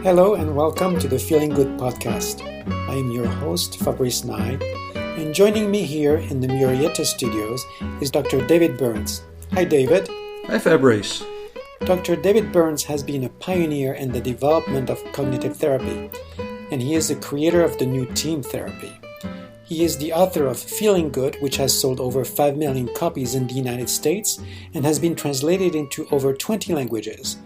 Hello and welcome to the Feeling Good podcast. I am your host, Fabrice, and joining me here in the Murrieta studios is Dr. David Burns. Hi, David. Hi, Fabrice. Dr. David Burns has been a pioneer in the development of cognitive therapy, and he is the creator of the new team therapy. He is the author of Feeling Good, which has sold over 5 million copies in the United States and has been translated into over 20 languages.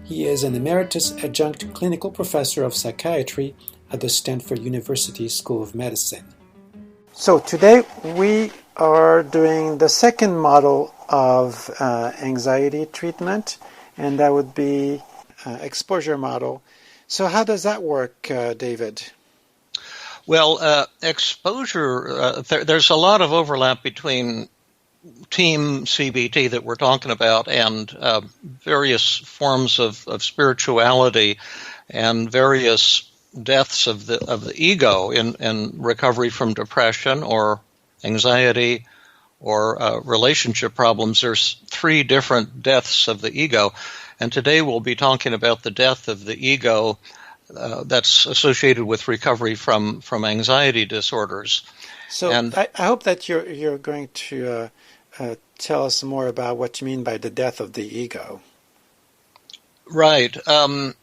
He is an emeritus adjunct clinical professor of psychiatry at the Stanford University School of Medicine. So today we are doing the second model of anxiety treatment, and that would be exposure model. So how does that work, David? Well, exposure, there's a lot of overlap between team CBT that we're talking about and various forms of spirituality and various deaths of the ego in recovery from depression or anxiety or relationship problems. There's 3 different deaths of the ego, and today we'll be talking about the death of the ego that's associated with recovery from anxiety disorders. So and I hope that you're going to tell us more about what you mean by the death of the ego. Right. Well,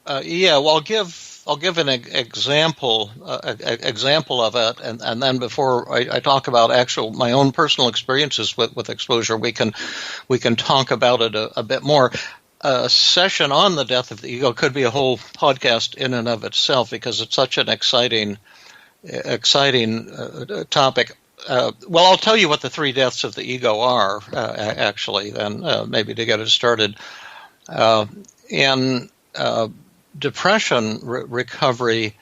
I'll give an example of it, and then before I talk about my own personal experiences with exposure, we can talk about it a bit more. A session on the death of the ego could be a whole podcast in and of itself because it's such an exciting topic. Well, I'll tell you what the 3 deaths of the ego are, actually, then maybe to get it started. In depression recovery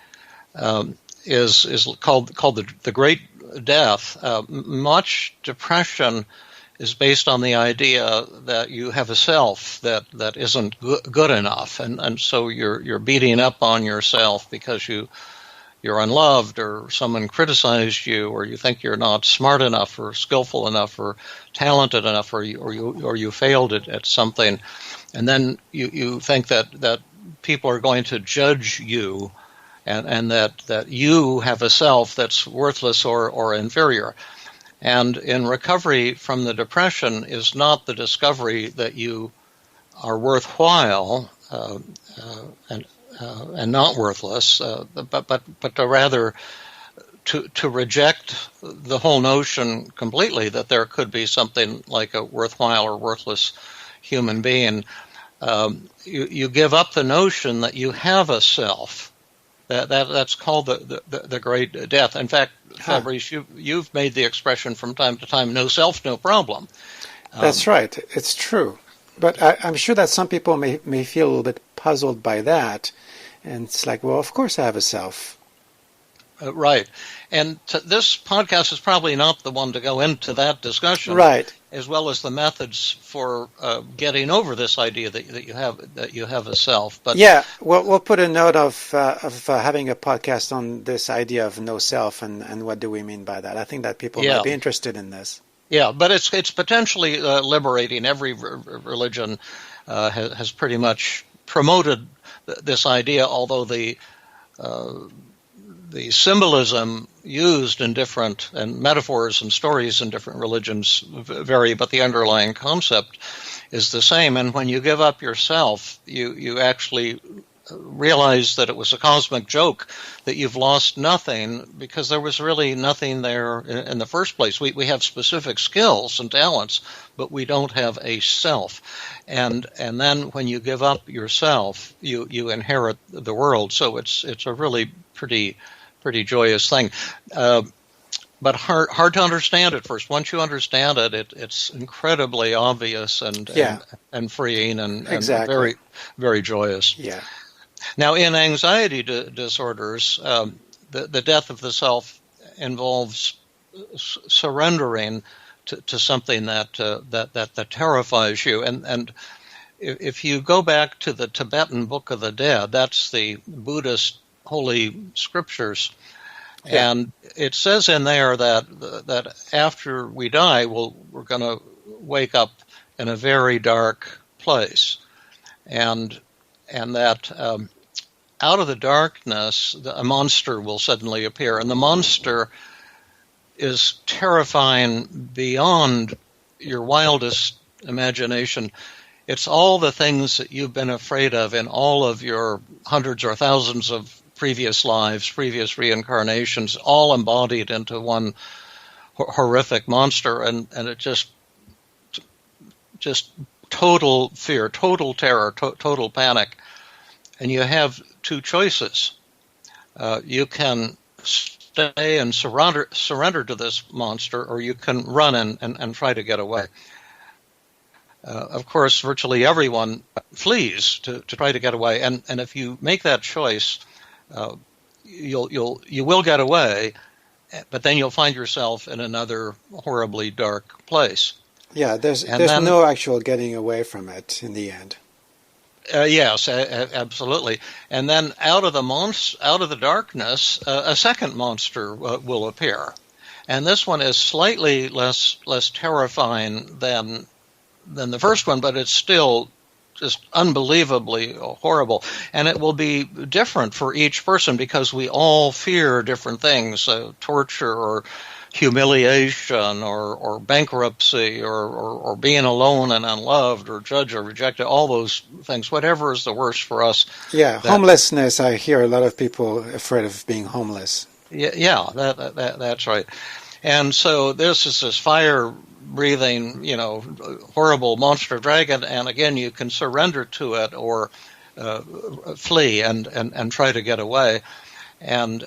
is called the Great Death. Much depression is based on the idea that you have a self that isn't good enough, and so you're beating up on yourself because you're unloved, or someone criticized you, or you think you're not smart enough, or skillful enough, or talented enough, or you failed at something, and then you think that people are going to judge you, and that you have a self that's worthless or inferior. And in recovery from the depression is not the discovery that you are worthwhile and not worthless, but to rather to reject the whole notion completely that there could be something like a worthwhile or worthless human being. You give up the notion that you have a self. That's called the Great Death. In fact, Fabrice, you've made the expression from time to time, no self, no problem. That's right. It's true. But I'm sure that some people may feel a little bit puzzled by that. And it's like, well, of course I have a self. Right. And this podcast is probably not the one to go into that discussion. Right. As well as the methods for getting over this idea that you have a self. But yeah, we'll put a note of having a podcast on this idea of no self and what do we mean by that. I think that people might be interested in this. Yeah, but it's potentially liberating. Every religion has pretty much promoted this idea, although the symbolism used in different, and metaphors and stories in different religions vary, but the underlying concept is the same. And when you give up yourself, you actually realize that it was a cosmic joke, that you've lost nothing because there was really nothing there in the first place. We have specific skills and talents, but we don't have a self. And then when you give up yourself, you inherit the world. So it's a really pretty joyous thing, but hard to understand at first. Once you understand it, it's incredibly obvious and freeing and very, very joyous. Yeah. Now, in anxiety disorders, the death of the self involves surrendering to something that terrifies you, and if you go back to the Tibetan Book of the Dead, that's the Buddhist holy scriptures, and it says in there that after we die, we're going to wake up in a very dark place, and that out of the darkness, a monster will suddenly appear, and the monster is terrifying beyond your wildest imagination. It's all the things that you've been afraid of in all of your hundreds or thousands of previous lives, previous reincarnations, all embodied into one horrific monster, and it just total fear, total terror, total panic. And you have two choices. You can stay and surrender to this monster, or you can run and try to get away. Of course, virtually everyone flees to try to get away, and if you make that choice, you will get away, but then you'll find yourself in another horribly dark place. Yeah, there's no actual getting away from it in the end. Yes, absolutely. And then out of the darkness, a second monster will appear, and this one is slightly less terrifying than the first one, but it's still just unbelievably horrible. And it will be different for each person because we all fear different things: torture, or humiliation, or bankruptcy, or being alone and unloved, or judged or rejected, all those things, whatever is the worst for us. Yeah, homelessness, I hear a lot of people afraid of being homeless. Yeah, that's right. And so this is this fire-breathing, horrible monster dragon, and again, you can surrender to it or flee and try to get away. And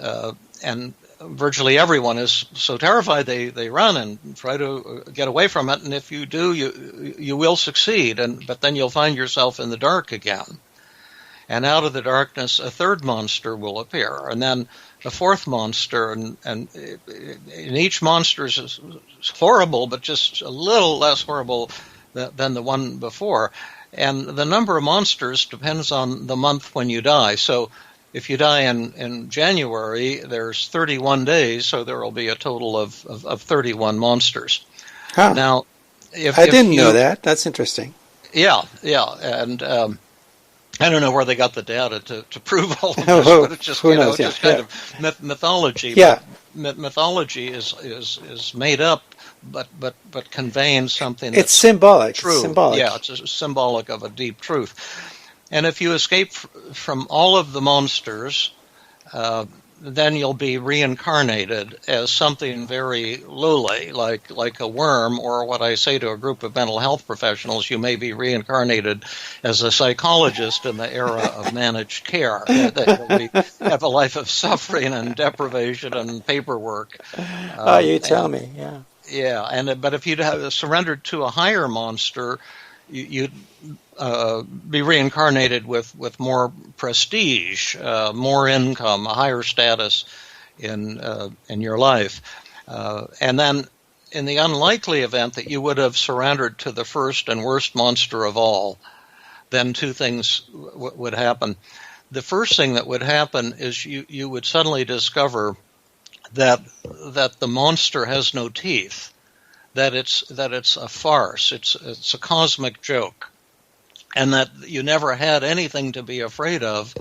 virtually everyone is so terrified they run and try to get away from it, and if you do, you will succeed, but then you'll find yourself in the dark again. And out of the darkness, a third monster will appear, and then a fourth monster, and each monster is horrible, but just a little less horrible than the one before. And the number of monsters depends on the month when you die. So if you die in January, there's 31 days, so there will be a total of 31 monsters. Huh. Now, I didn't know that. That's interesting. Yeah, and I don't know where they got the data to prove all of this, but it's just kind of mythology. Yeah, mythology is made up, but conveying something. It's symbolic. True. It's symbolic. Yeah, it's symbolic of a deep truth. And if you escape from all of the monsters, then you'll be reincarnated as something very lowly, like a worm, or what I say to a group of mental health professionals, you may be reincarnated as a psychologist in the era of managed care. That have a life of suffering and deprivation and paperwork. You tell me, yeah. Yeah, but if you'd have surrendered to a higher monster, you'd be reincarnated with more prestige, more income, a higher status in your life. And then in the unlikely event that you would have surrendered to the first and worst monster of all, then two things would happen. The first thing that would happen is you would suddenly discover that the monster has no teeth, that it's a farce, it's a cosmic joke, and that you never had anything to be afraid of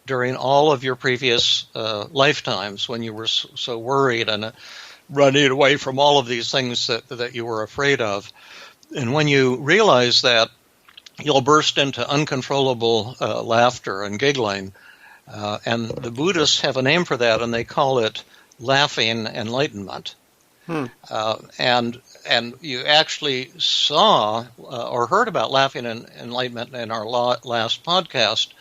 during all of your previous lifetimes when you were so worried and running away from all of these things that you were afraid of. And when you realize that, you'll burst into uncontrollable laughter and giggling. And the Buddhists have a name for that, and they call it laughing enlightenment. And you actually saw or heard about laughing enlightenment in our last podcast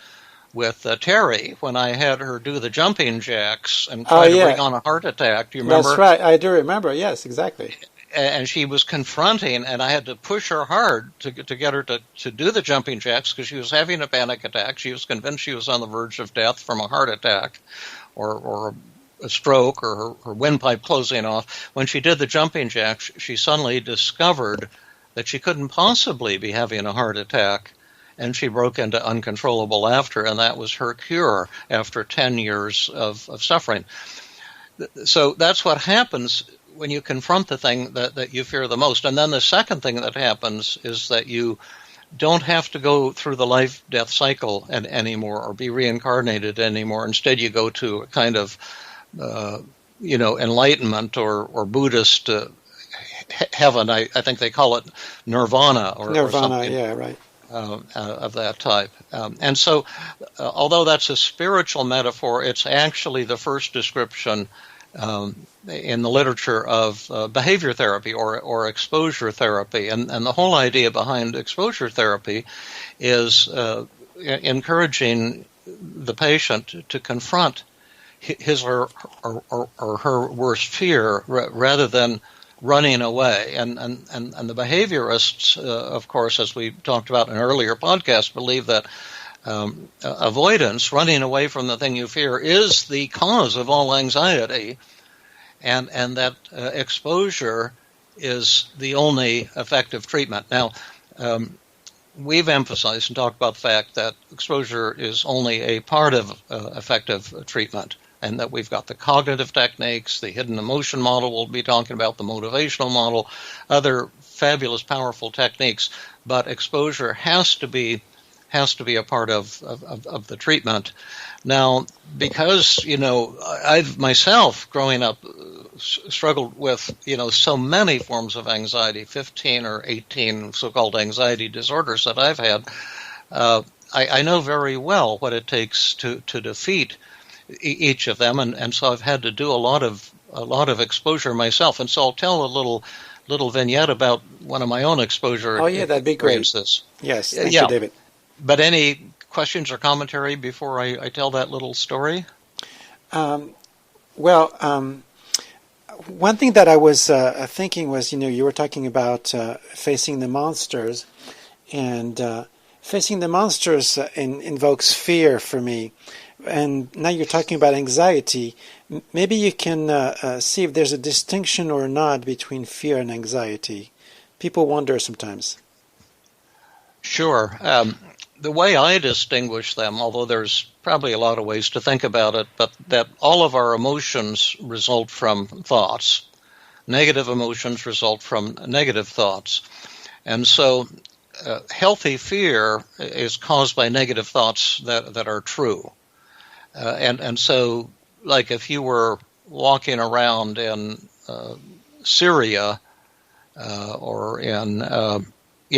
with Terry, when I had her do the jumping jacks and try to bring on a heart attack. Do you remember? That's right. I do remember. Yes, exactly. And she was confronting, and I had to push her hard to get her to do the jumping jacks because she was having a panic attack. She was convinced she was on the verge of death from a heart attack or a stroke or her windpipe closing off. When she did the jumping jacks, she suddenly discovered that she couldn't possibly be having a heart attack, and she broke into uncontrollable laughter, and that was her cure after 10 years of suffering. So that's what happens when you confront the thing that you fear the most. And then the second thing that happens is that you don't have to go through the life-death cycle anymore or be reincarnated anymore. Instead, you go to a kind of, enlightenment or Buddhist heaven. I think they call it nirvana or something. Yeah, right. Of that type. And so, although that's a spiritual metaphor, it's actually the first description in the literature of behavior therapy or exposure therapy. And the whole idea behind exposure therapy is encouraging the patient to confront his or her worst fear rather than running away. And the behaviorists, of course, as we talked about in an earlier podcast, believe that avoidance, running away from the thing you fear, is the cause of all anxiety, and that exposure is the only effective treatment. Now, we've emphasized and talked about the fact that exposure is only a part of effective treatment, and that we've got the cognitive techniques, the hidden emotion model we'll be talking about, the motivational model, other fabulous, powerful techniques. But exposure has to be a part of the treatment. Now, because, I've myself, growing up, struggled with, so many forms of anxiety, 15 or 18 so-called anxiety disorders that I've had, I know very well what it takes to defeat each of them, and so I've had to do a lot of exposure myself. And so I'll tell a little vignette about one of my own exposure. Oh yeah, that'd be great. Yes, thank you, David. But any questions or commentary before I tell that little story? One thing that I was thinking was, you were talking about facing the monsters, and facing the monsters invokes fear for me. And now you're talking about anxiety. Maybe you can see if there's a distinction or not between fear and anxiety. People wonder sometimes. Sure. The way I distinguish them, although there's probably a lot of ways to think about it, but that all of our emotions result from thoughts. Negative emotions result from negative thoughts. And so healthy fear is caused by negative thoughts that are true. And so, like if you were walking around in Syria or in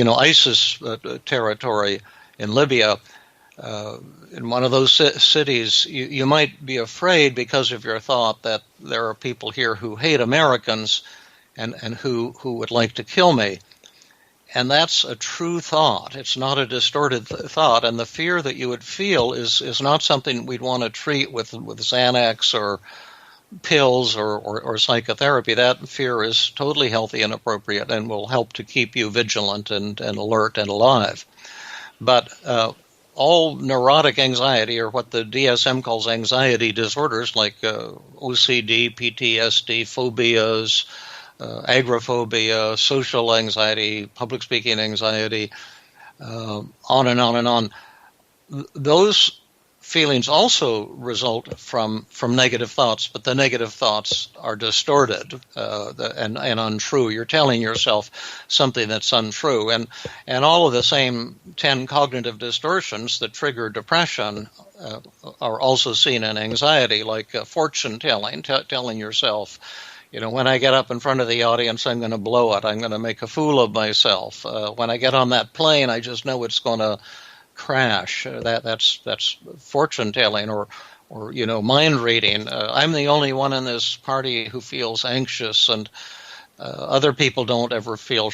ISIS territory in Libya, in one of those cities, you might be afraid because of your thought that there are people here who hate Americans and who would like to kill me. And that's a true thought. It's not a distorted thought. And the fear that you would feel is not something we'd want to treat with Xanax or pills or psychotherapy. That fear is totally healthy and appropriate and will help to keep you vigilant and alert and alive. But all neurotic anxiety, or what the DSM calls anxiety disorders, like OCD, PTSD, phobias, agoraphobia, social anxiety, public speaking anxiety, on and on and on. Those feelings also result from negative thoughts, but the negative thoughts are distorted and untrue. You're telling yourself something that's untrue. And all of the same 10 cognitive distortions that trigger depression are also seen in anxiety, like fortune telling, telling yourself, when I get up in front of the audience, I'm going to blow it. I'm going to make a fool of myself. When I get on that plane, I just know it's going to crash. That's fortune telling, or mind reading. I'm the only one in this party who feels anxious, and other people don't ever feel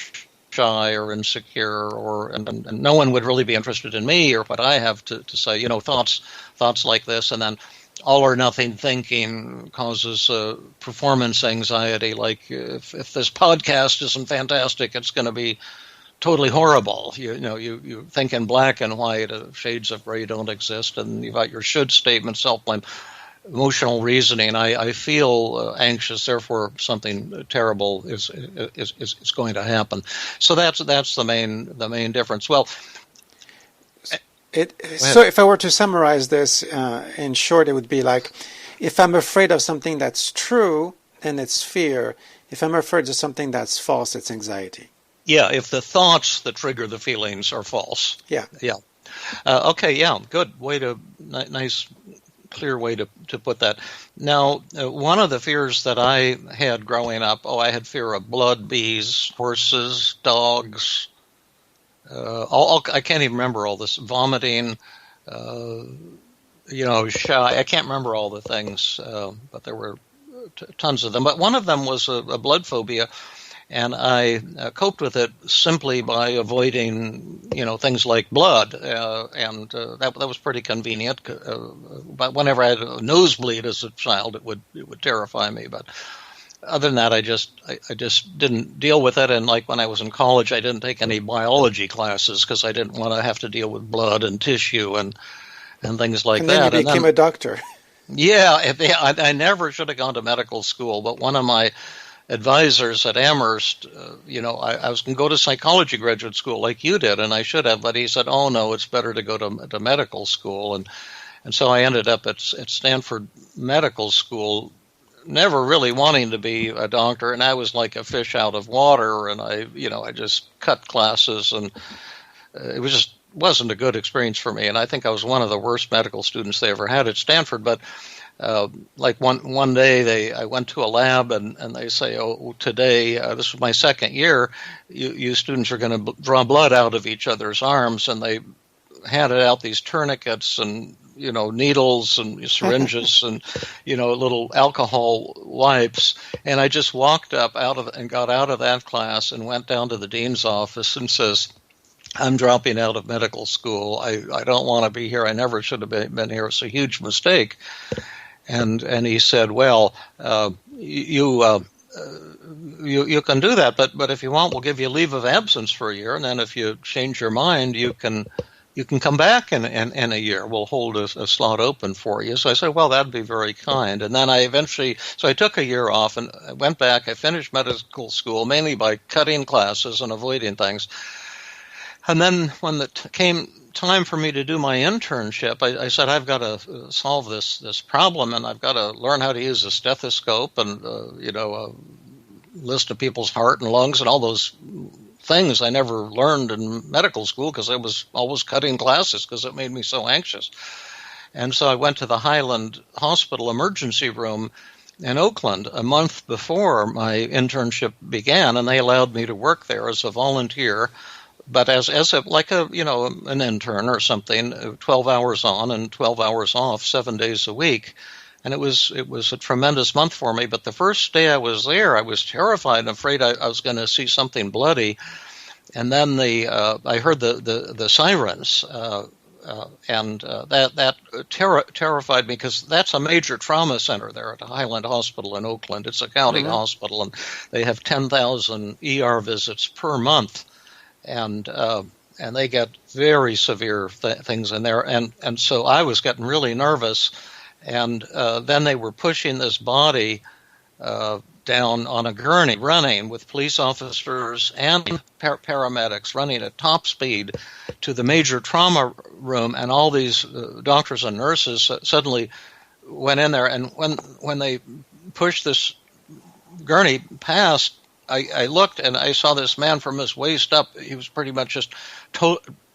shy or insecure, and no one would really be interested in me or what I have to say. Thoughts like this, and then all or nothing thinking causes performance anxiety. Like if this podcast isn't fantastic, it's going to be totally horrible. You think in black and white. Shades of gray don't exist, and you've got your should statement, self-blame, emotional reasoning. I feel anxious, therefore something terrible is going to happen. So that's the main difference. Well. So if I were to summarize this in short, it would be like, if I'm afraid of something that's true, then it's fear. If I'm afraid of something that's false, it's anxiety. Yeah, if the thoughts that trigger the feelings are false. Yeah. Yeah. Okay, yeah, good. Nice, clear way to put that. Now, one of the fears that I had growing up, I had fear of blood, bees, horses, dogs. I can't even remember all this. Vomiting, shy. I can't remember all the things, but there were tons of them. But one of them was a blood phobia. And I coped with it simply by avoiding, things like blood, and that was pretty convenient. But whenever I had a nosebleed as a child, it would terrify me. But other than that, I just didn't deal with it. And like when I was in college, I didn't take any biology classes because I didn't want to have to deal with blood and tissue and things like that. And then you became a doctor. Yeah, I never should have gone to medical school, but one of my advisors at Amherst, I was going to go to psychology graduate school like you did, and I should have, but he said, oh, no, it's better to go to medical school. And so I ended up at Stanford Medical School, never really wanting to be a doctor, and I was like a fish out of water, and I just cut classes, and it wasn't a good experience for me, and I think I was one of the worst medical students they ever had at Stanford. But like one day I went to a lab and they say, today, this was my second year, you students are going to draw blood out of each other's arms, and they handed out these tourniquets and needles and syringes and little alcohol wipes, and I just walked up and got out of that class and went down to the dean's office and says, I'm dropping out of medical school. I don't want to be here. I never should have been here. It's a huge mistake. And he said, well, you can do that, but if you want, we'll give you leave of absence for a year, and then if you change your mind, you can come back in a year. We'll hold a slot open for you. So I said, well, that'd be very kind. And then I took a year off and I went back. I finished medical school mainly by cutting classes and avoiding things. And then when it came time for me to do my internship, I said, I've got to solve this problem, and I've got to learn how to use a stethoscope and, a list of people's heart and lungs and all those things I never learned in medical school because I was always cutting classes because it made me so anxious. And so I went to the Highland Hospital emergency room in Oakland a month before my internship began, and they allowed me to work there as a volunteer. But as an intern or something, 12 hours on and 12 hours off, 7 days a week. And it was a tremendous month for me. But the first day I was there, I was terrified and afraid I was going to see something bloody. And then I heard the sirens, and that terrified me because that's a major trauma center there at Highland Hospital in Oakland. It's a county hospital, and they have 10,000 ER visits per month. And they get very severe things in there, and so I was getting really nervous, and then they were pushing this body down on a gurney, running with police officers and paramedics, running at top speed to the major trauma room, and all these doctors and nurses suddenly went in there, and when they pushed this gurney past, I looked and I saw this man from his waist up. He was pretty much just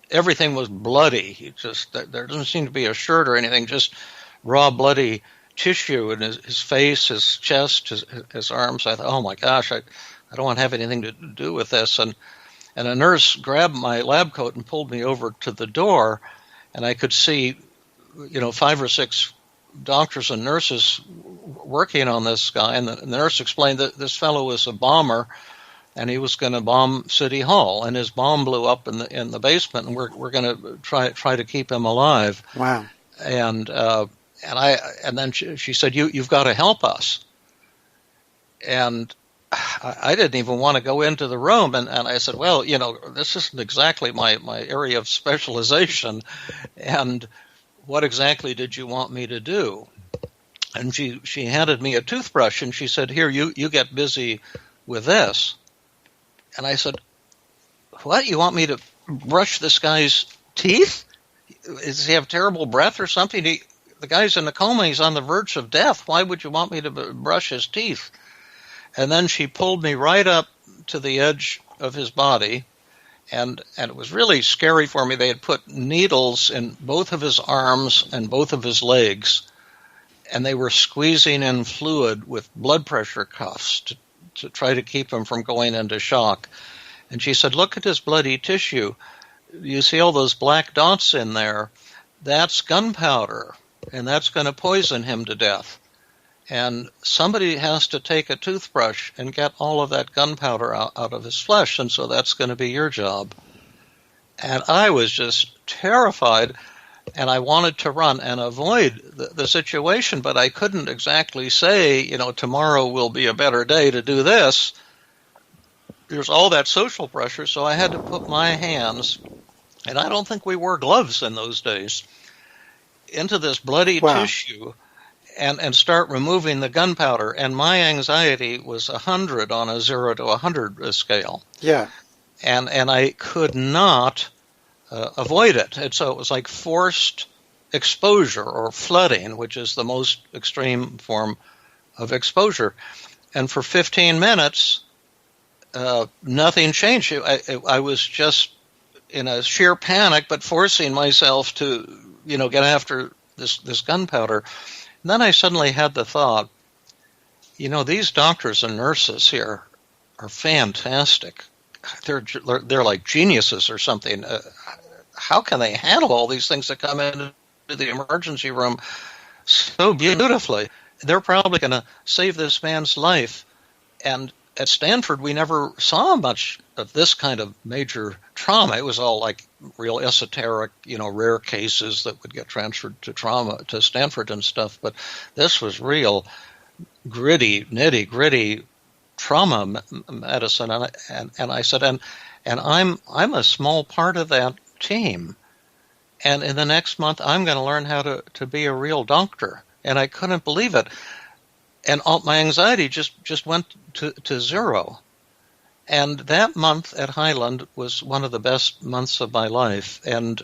everything was bloody. There doesn't seem to be a shirt or anything, just raw bloody tissue in his face, his chest, his arms. I thought, oh my gosh, I don't want to have anything to do with this. And a nurse grabbed my lab coat and pulled me over to the door, and I could see, 5 or 6 doctors and nurses working on this guy, and the nurse explained that this fellow was a bomber, and he was going to bomb City Hall, and his bomb blew up in the basement, and we're going to try to keep him alive. Wow! And then she said, "You've got to help us." And I didn't even want to go into the room, and I said, "Well, this isn't exactly my area of specialization, and what exactly did you want me to do?" And she handed me a toothbrush, and she said, "Here, you get busy with this." And I said, "What? You want me to brush this guy's teeth? Does he have terrible breath or something? The guy's in a coma. He's on the verge of death. Why would you want me to brush his teeth?" And then she pulled me right up to the edge of his body, and it was really scary for me. They had put needles in both of his arms and both of his legs, and they were squeezing in fluid with blood pressure cuffs to try to keep him from going into shock. And she said, "Look at his bloody tissue. You see all those black dots in there? That's gunpowder, and that's going to poison him to death. And somebody has to take a toothbrush and get all of that gunpowder out of his flesh, and so that's going to be your job." And I was just terrified, and I wanted to run and avoid the situation, but I couldn't exactly say, tomorrow will be a better day to do this. There's all that social pressure, so I had to put my hands, and I don't think we wore gloves in those days, into this bloody tissue and start removing the gunpowder. And my anxiety was 100 on a 0 to 100 scale. Yeah. And I could not avoid it. And so it was like forced exposure or flooding, which is the most extreme form of exposure. And for 15 minutes, nothing changed. I was just in a sheer panic, but forcing myself to, get after this gunpowder. And then I suddenly had the thought, these doctors and nurses here are fantastic. They're like geniuses or something. How can they handle all these things that come into the emergency room so beautifully? They're probably going to save this man's life. And at Stanford, we never saw much of this kind of major trauma. It was all like real esoteric, rare cases that would get transferred to Stanford and stuff. But this was real gritty, nitty-gritty trauma medicine. And I said, and I'm a small part of that team. And in the next month, I'm going to learn how to be a real doctor. And I couldn't believe it. And all my anxiety just went to zero. And that month at Highland was one of the best months of my life. And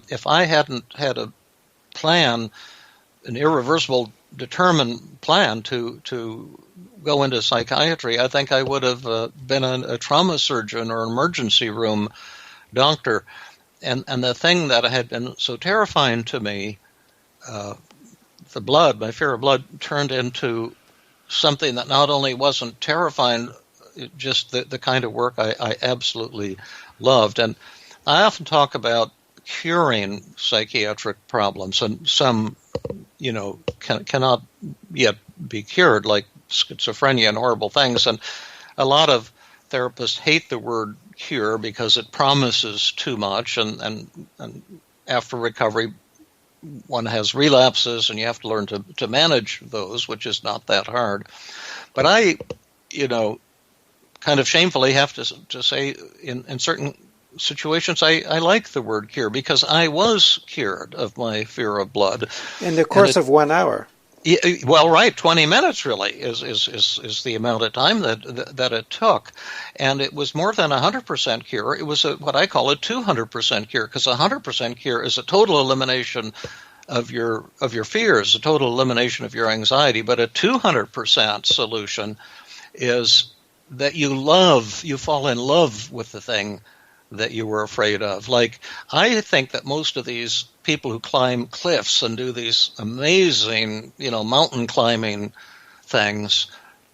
if I hadn't had a plan, an irreversible, determined plan to go into psychiatry, I think I would have been a trauma surgeon or an emergency room doctor. And the thing that had been so terrifying to me, my fear of blood, turned into something that not only wasn't terrifying, just the kind of work I absolutely loved. And I often talk about curing psychiatric problems, and some, cannot yet be cured, like schizophrenia and horrible things. And a lot of therapists hate the word cure because it promises too much, and after recovery, one has relapses, and you have to learn to manage those, which is not that hard. But I, kind of shamefully have to say in certain situations, I like the word cure because I was cured of my fear of blood. In the course of 1 hour. Well, right, 20 minutes really is the amount of time that it took. And it was more than 100% cure. It was what I call a 200% cure, because 100% cure is a total elimination of your fears, a total elimination of your anxiety. But a 200% solution is that you fall in love with the thing that you were afraid of. Like, I think that most of these people who climb cliffs and do these amazing, mountain climbing things,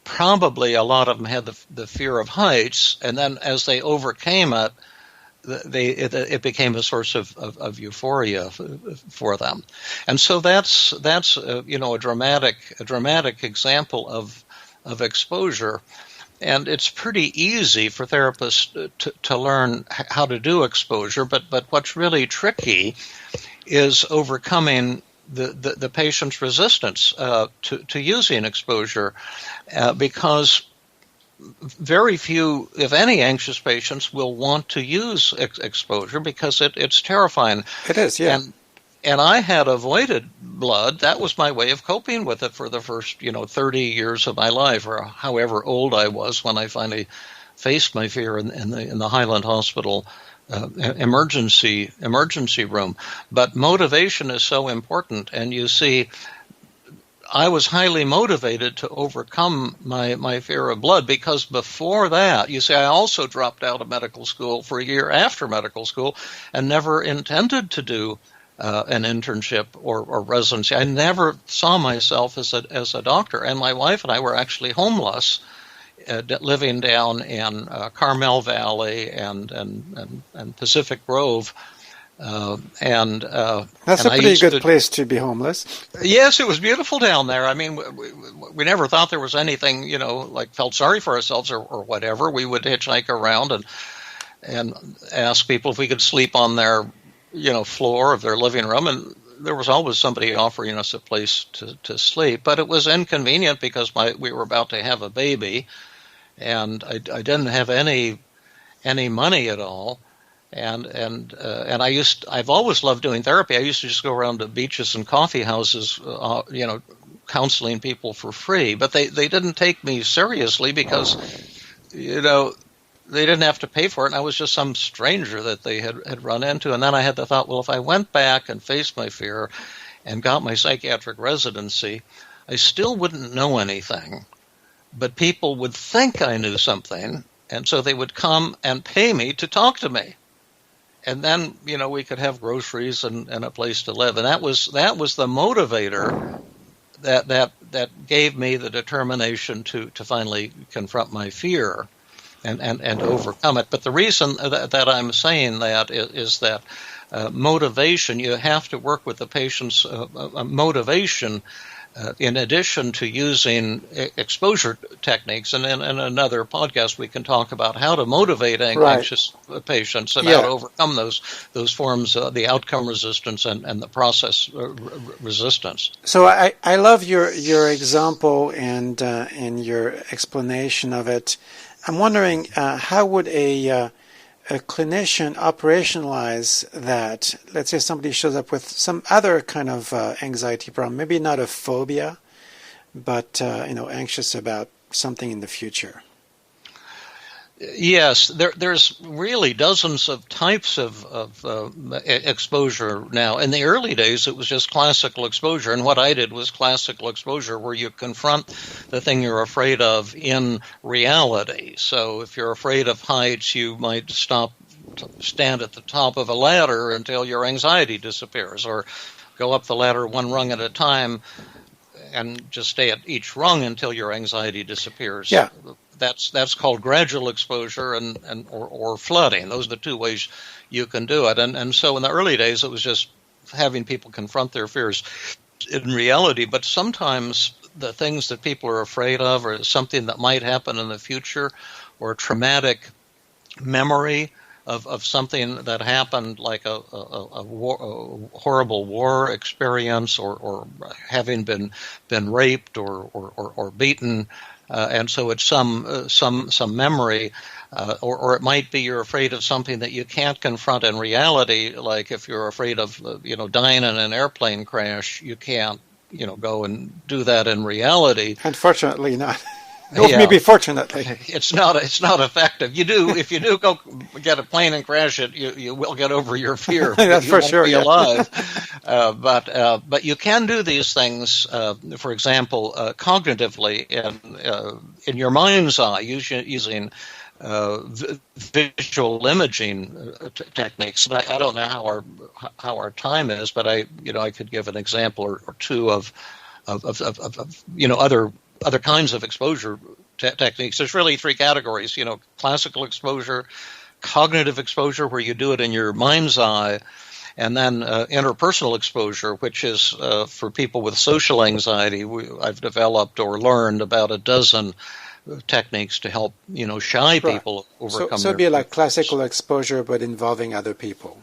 probably a lot of them had the fear of heights, and then as they overcame it, it became a source of euphoria for them. And so that's a dramatic example of exposure. And it's pretty easy for therapists to learn how to do exposure, but what's really tricky is overcoming the patient's resistance to using exposure, because very few, if any, anxious patients will want to use exposure because it's terrifying. It is, yeah. And I had avoided blood. That was my way of coping with it for the first, 30 years of my life, or however old I was when I finally faced my fear in the Highland Hospital emergency room. But motivation is so important, and you see, I was highly motivated to overcome my fear of blood, because before that, you see, I also dropped out of medical school for a year after medical school and never intended to do an internship or residency. I never saw myself as a doctor, and my wife and I were actually homeless, living down in Carmel Valley and Pacific Grove. That's and a I pretty used good to, place to be homeless. yes, it was beautiful down there. I mean, we never thought there was anything, like felt sorry for ourselves or whatever. We would hitchhike around and ask people if we could sleep on their, floor of their living room, and there was always somebody offering us a place to sleep. But it was inconvenient because we were about to have a baby, and I didn't have any money at all. And I've always loved doing therapy. I used to just go around to beaches and coffee houses, counseling people for free. But they didn't take me seriously because, they didn't have to pay for it. And I was just some stranger that they had run into. And then I had the thought, well, if I went back and faced my fear and got my psychiatric residency, I still wouldn't know anything. But people would think I knew something. And so they would come and pay me to talk to me. And then, we could have groceries and a place to live. And that was the motivator that gave me the determination to finally confront my fear and overcome it. But the reason that I'm saying that is that motivation, you have to work with the patient's motivation in addition to using exposure techniques. And in another podcast, we can talk about how to motivate anxious patients and how to overcome those forms of the outcome resistance and the process resistance. So I love your example and your explanation of it. I'm wondering, how would a clinician operationalize that? Let's say somebody shows up with some other kind of anxiety problem, maybe not a phobia, but anxious about something in the future. Yes, there's really dozens of types of exposure now. In the early days, it was just classical exposure, and what I did was classical exposure, where you confront the thing you're afraid of in reality. So if you're afraid of heights, you might stand at the top of a ladder until your anxiety disappears, or go up the ladder one rung at a time and just stay at each rung until your anxiety disappears. Yeah. That's called gradual exposure or flooding. Those are the two ways you can do it. And so in the early days, it was just having people confront their fears in reality. But sometimes the things that people are afraid of are something that might happen in the future, or a traumatic memory of something that happened, like a horrible war experience, or having been raped or beaten. And so it's some memory, or it might be you're afraid of something that you can't confront in reality. Like if you're afraid of dying in an airplane crash, you can't go and do that in reality. Unfortunately, not. Maybe fortunately, it's not effective. If you do go get a plane and crash it, you will get over your fear. That's you for won't sure. Be alive. But you can do these things. For example, cognitively in your mind's eye, using visual imaging techniques. I don't know how our time is, but I could give an example or two of other kinds of exposure techniques. There's really three categories, classical exposure, cognitive exposure, where you do it in your mind's eye, and then interpersonal exposure, which is for people with social anxiety. I've developed or learned about a dozen techniques to help, shy people overcome. So it'd be like classical exposure, but involving other people.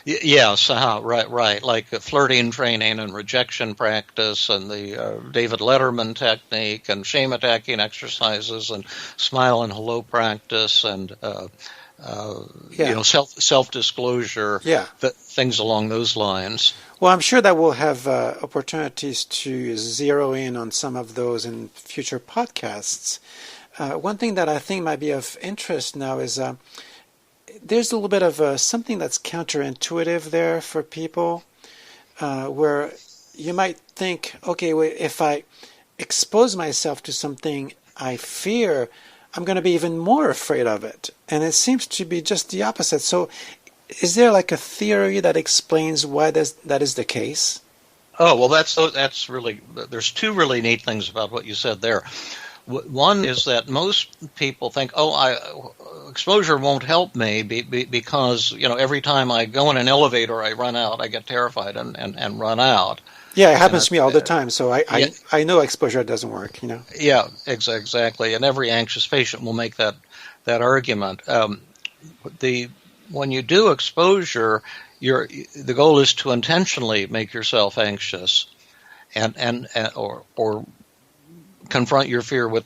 Yes, right. Like flirting training and rejection practice, and the David Letterman technique, and shame attacking exercises, and smile and hello practice, and self-disclosure, things along those lines. Well, I'm sure that we'll have opportunities to zero in on some of those in future podcasts. One thing that I think might be of interest now is there's a little bit of something that's counterintuitive there for people, where you might think, okay, well, if I expose myself to something I fear, I'm going to be even more afraid of it. And it seems to be just the opposite. So is there like a theory that explains why that is the case? Oh, well, that's really, there's two really neat things about what you said there. One is that most people think, exposure won't help me because, every time I go in an elevator, I run out, I get terrified and run out. Yeah, it And happens to me all the time. So yeah, I know exposure doesn't work. yeah, exactly. And every anxious patient will make that argument. The When you do exposure, the goal is to intentionally make yourself anxious, or confront your fear with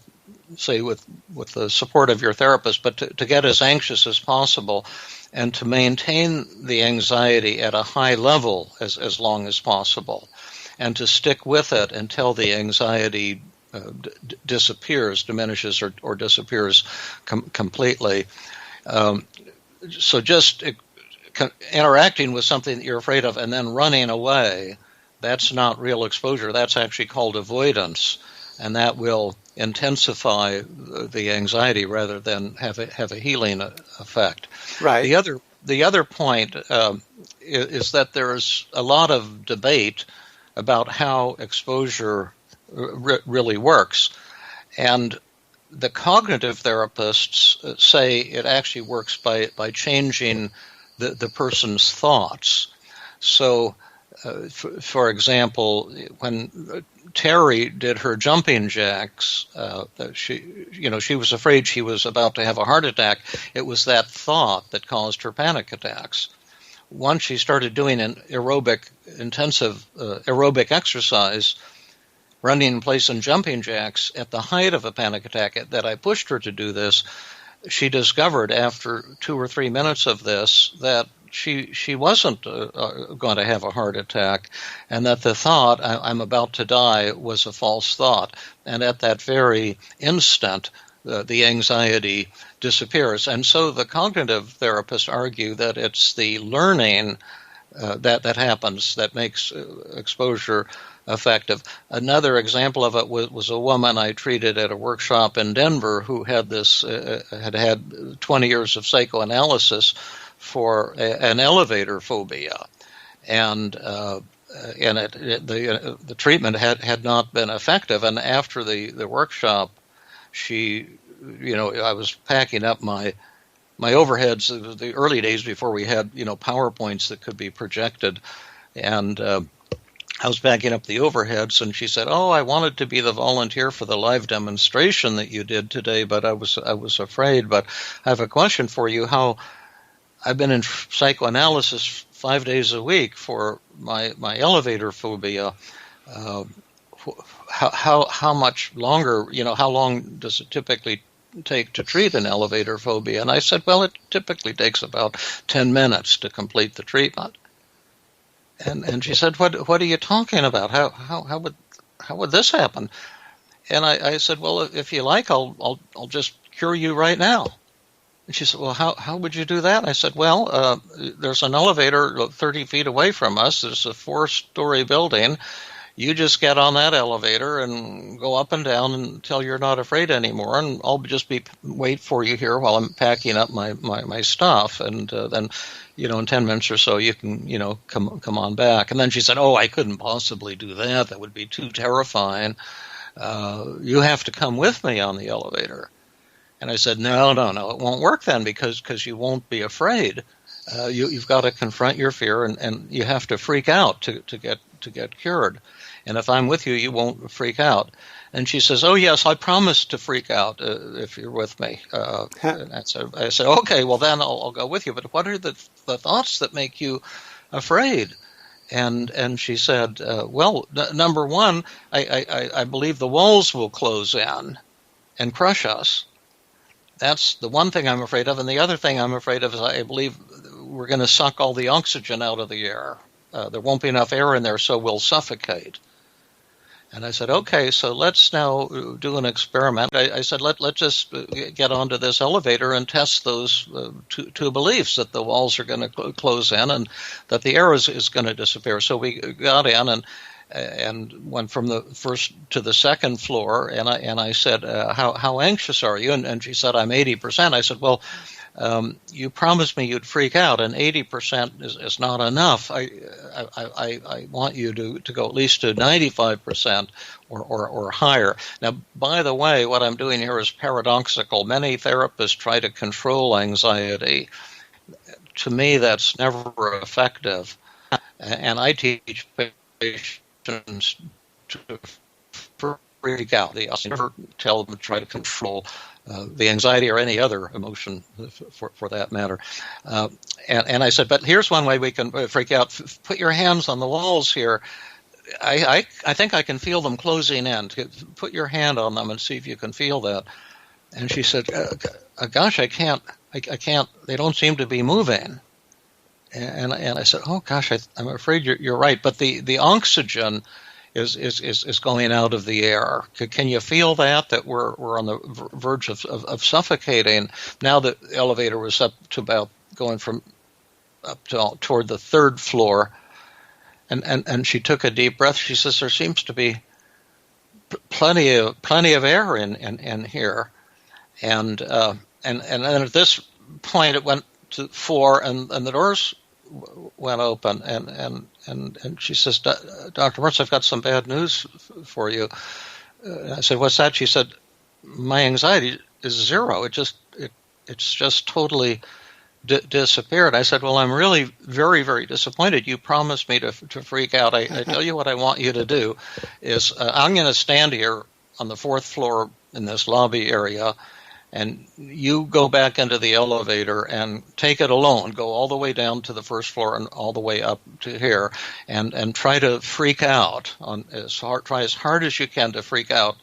the support of your therapist, but to get as anxious as possible, and to maintain the anxiety at a high level as long as possible, and to stick with it until the anxiety diminishes or disappears completely. So just interacting with something that you're afraid of and then running away, that's not real exposure. That's actually called avoidance, and that will intensify the anxiety rather than have a healing effect. Right. The other point is that there's a lot of debate about how exposure really works, and the cognitive therapists say it actually works by changing the person's thoughts. So, for example, when Terry did her jumping jacks, she was afraid she was about to have a heart attack. It was that thought that caused her panic attacks. Once she started doing an intensive aerobic exercise, running in place and jumping jacks at the height of a panic attack, that I pushed her to do this, she discovered after 2 or 3 minutes of this that she wasn't going to have a heart attack, and that the thought, I'm about to die, was a false thought. And at that very instant, the anxiety disappears. And so the cognitive therapists argue that it's the learning that happens that makes exposure effective. Another example of it was a woman I treated at a workshop in Denver who had had 20 years of psychoanalysis for an elevator phobia, and the treatment had not been effective. And after the workshop, I was packing up my overheads, the early days before we had PowerPoints that could be projected, and I was backing up the overheads, and she said, "Oh, I wanted to be the volunteer for the live demonstration that you did today, but I was afraid. But I have a question for you. How I've been in psychoanalysis 5 days a week for my elevator phobia. How much longer? How long does it typically take to treat an elevator phobia?" And I said, "Well, it typically takes about 10 minutes to complete the treatment." And she said, "What are you talking about? How would this happen?" And I said, "Well, if you like, I'll just cure you right now." And she said, "Well, how would you do that?" I said, "Well, there's an elevator 30 feet away from us. There's a 4-story building. You just get on that elevator and go up and down until you're not afraid anymore, and I'll just wait for you here while I'm packing up my stuff, and then, in 10 minutes or so you can, come on back." And then she said, "Oh, I couldn't possibly do that. That would be too terrifying. You have to come with me on the elevator." And I said, no, it won't work then, because you won't be afraid. You've got to confront your fear, and you have to freak out to get cured. And if I'm with you, you won't freak out. And she says, "Oh, yes, I promise to freak out if you're with me." And I said, "Okay, well, then I'll go with you. But what are the thoughts that make you afraid?" And she said, "Well, number one, I believe the walls will close in and crush us. That's the one thing I'm afraid of. And the other thing I'm afraid of is I believe we're going to suck all the oxygen out of the air. There won't be enough air in there, so we'll suffocate." And I said, "Okay, so let's now do an experiment." I said, let's just get onto this elevator and test those two beliefs, that the walls are going to close in and that the air is going to disappear. So we got in, and went from the first to the second floor. And I said, how anxious are you? And she said, I'm 80%. I said, well, you promised me you'd freak out, and 80% is not enough. I want you to go at least to 95% or higher. Now, by the way, what I'm doing here is paradoxical. Many therapists try to control anxiety. To me, that's never effective. And I teach patients to freak out. I never tell them to try to control the anxiety or any other emotion for that matter. And I said, but here's one way we can freak out. Put your hands on the walls here. I think I can feel them closing in. Put your hand on them and see if you can feel that. And she said, gosh, I can't. They don't seem to be moving. And I said, oh gosh, I'm afraid you're right. But the oxygen is going out of the air. Can you feel that we're on the verge of suffocating? Now the elevator was up to about going from up to toward the third floor, and she took a deep breath. She says, there seems to be plenty of air in here, and then at this point it went to 4, and the doors went open, and she says, Dr. Mertz, I've got some bad news for you. I said, what's that? She said, my anxiety is zero. It's just totally disappeared. I said, well, I'm really very, very disappointed. You promised me to freak out. I tell you what I want you to do is I'm going to stand here on the 4th floor in this lobby area, and you go back into the elevator and take it alone. Go all the way down to the 1st floor and all the way up to here, and try to freak out. Try as hard as you can to freak out.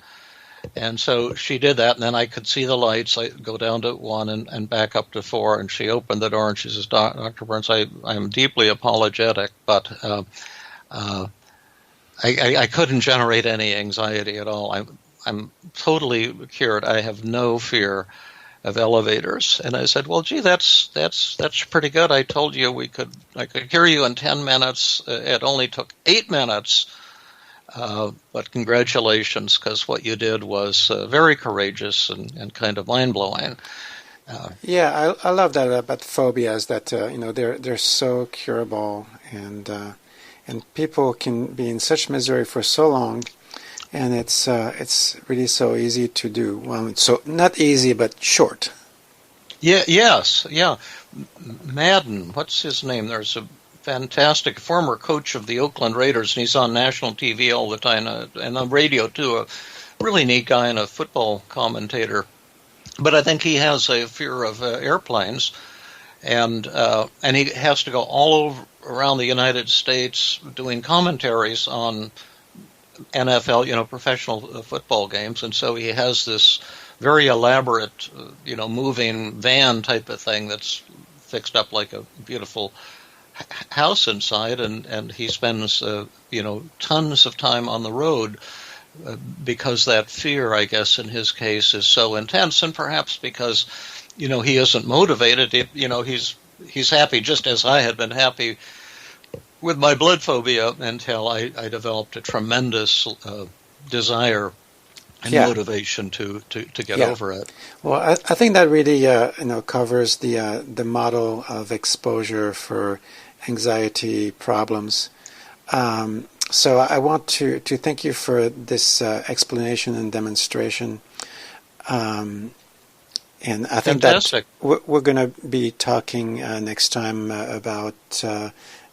And so she did that, and then I could see the lights. I go down to 1 and back up to 4, and she opened the door and she says, Dr. Burns, I am deeply apologetic, but I couldn't generate any anxiety at all. I'm totally cured. I have no fear of elevators. And I said, well, gee, that's pretty good. I told you I could cure you in 10 minutes. It only took 8 minutes. But congratulations, because what you did was very courageous and kind of mind-blowing. Yeah, I love that about phobias, that they're so curable, and people can be in such misery for so long. And it's really so easy to do. Well, it's so not easy, but short. Yeah. Yes. Yeah. Madden. What's his name? There's a fantastic former coach of the Oakland Raiders, and he's on national TV all the time, and on radio too. A really neat guy and a football commentator. But I think he has a fear of airplanes, and he has to go all over around the United States doing commentaries on NFL, professional football games, and so he has this very elaborate, moving van type of thing that's fixed up like a beautiful house inside, and he spends, tons of time on the road because that fear, I guess, in his case, is so intense, and perhaps because, he isn't motivated. He's happy, just as I had been happy with my blood phobia until I developed a tremendous desire and motivation to get over it. Well, I think that really covers the model of exposure for anxiety problems. So I want to thank you for this explanation and demonstration. And I think Fantastic. that we're going to be talking next time about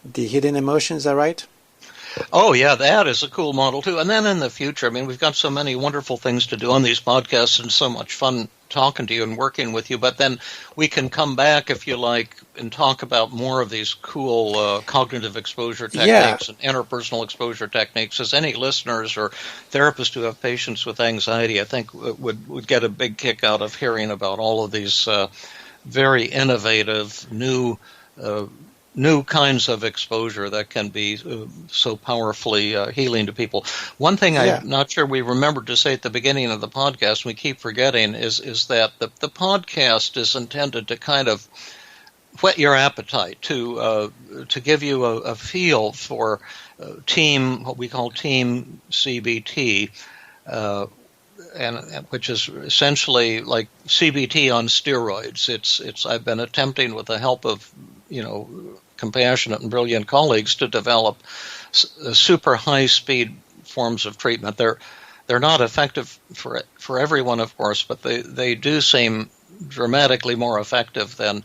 the hidden emotions, is that right? Oh, yeah, that is a cool model, too. And then in the future, we've got so many wonderful things to do on these podcasts and so much fun talking to you and working with you. But then we can come back, if you like, and talk about more of these cool cognitive exposure techniques and interpersonal exposure techniques. As any listeners or therapists who have patients with anxiety, I think would get a big kick out of hearing about all of these very innovative, new kinds of exposure that can be so powerfully healing to people. One thing I'm not sure we remembered to say at the beginning of the podcast, we keep forgetting, is that the podcast is intended to kind of whet your appetite, to give you a feel for what we call team CBT, and which is essentially like CBT on steroids. I've been attempting, with the help of compassionate and brilliant colleagues, to develop super high speed forms of treatment. They're not effective for everyone, of course, but they do seem dramatically more effective than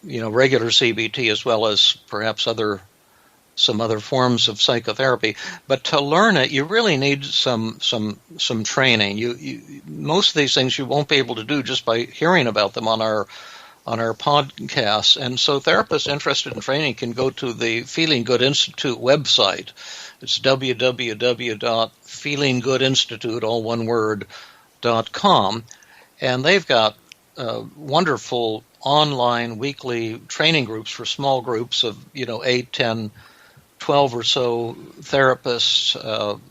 regular CBT, as well as perhaps some other forms of psychotherapy. But to learn it, you really need some training. Most of these things you won't be able to do just by hearing about them on our podcasts. And so therapists interested in training can go to the Feeling Good Institute website. It's www.feelinggoodinstitute, all one word, .com. And they've got wonderful online weekly training groups for small groups of 8, 10, 12 or so therapists.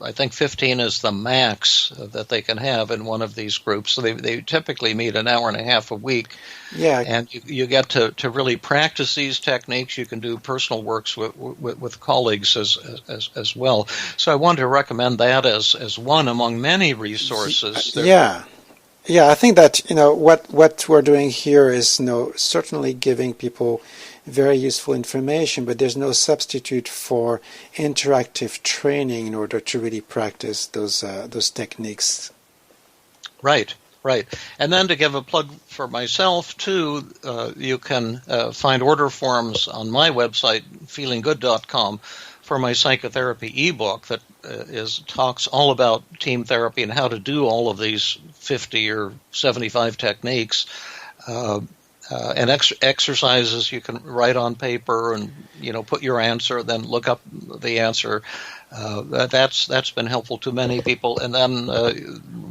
I think 15 is the max that they can have in one of these groups. So they typically meet an hour and a half a week. Yeah. And you get to really practice these techniques. You can do personal works with colleagues as well. So I want to recommend that as one among many resources. Yeah, I think that what we're doing here is certainly giving people very useful information, but there's no substitute for interactive training in order to really practice those techniques. Right. And then to give a plug for myself too, you can find order forms on my website, feelinggood.com, for my psychotherapy ebook that talks all about team therapy and how to do all of these 50 or 75 techniques. And exercises you can write on paper and put your answer, then look up the answer. That's been helpful to many people. And then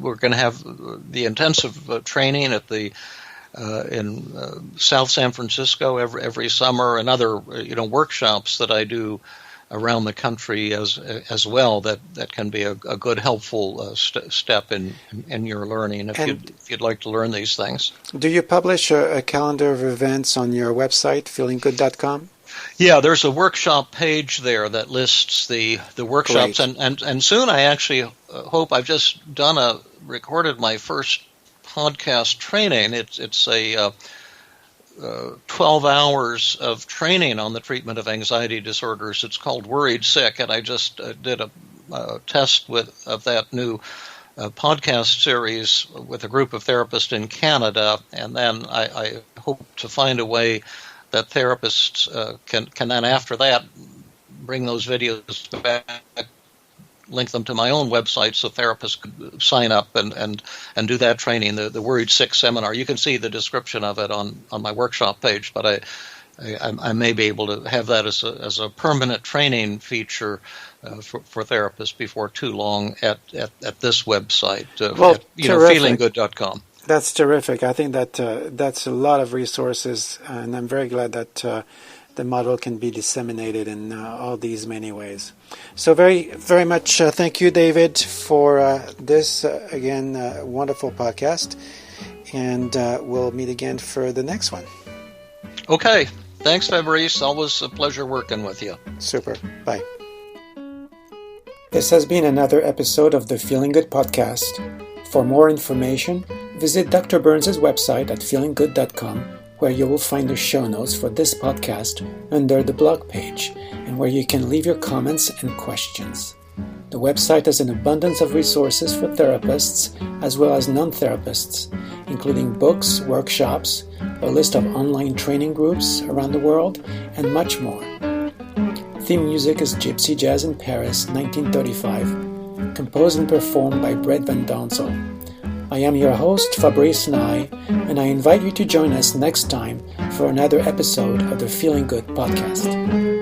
we're going to have the intensive training at in South San Francisco every summer, and other workshops that I do around the country as well. That can be a good helpful step in your learning if you'd like to learn these things. Do you publish a calendar of events on your website, feelinggood.com? Yeah, there's a workshop page there that lists the workshops. Great. And soon I actually hope, I've just recorded my first podcast training. It's a 12 hours of training on the treatment of anxiety disorders. It's called Worried Sick, and I just did a test of that new podcast series with a group of therapists in Canada, and then I hope to find a way that therapists can then, after that, bring those videos back, link them to my own website so therapists could sign up and do that training, the Worried Sick seminar. You can see the description of it on my workshop page, but I may be able to have that as a permanent training feature for therapists before too long at this website, feelinggood.com. That's terrific. I think that that's a lot of resources, and I'm very glad that the model can be disseminated in all these many ways. So very, very much thank you, David, for this, again, wonderful podcast. And we'll meet again for the next one. Okay. Thanks, Fabrice. Always a pleasure working with you. Super. Bye. This has been another episode of the Feeling Good podcast. For more information, visit Dr. Burns' website at feelinggood.com, where you will find the show notes for this podcast under the blog page, and where you can leave your comments and questions. The website has an abundance of resources for therapists as well as non-therapists, including books, workshops, a list of online training groups around the world, and much more. Theme music is Gypsy Jazz in Paris, 1935, composed and performed by Brett Van Donsel. I am your host, Fabrice Nye, and I invite you to join us next time for another episode of the Feeling Good podcast.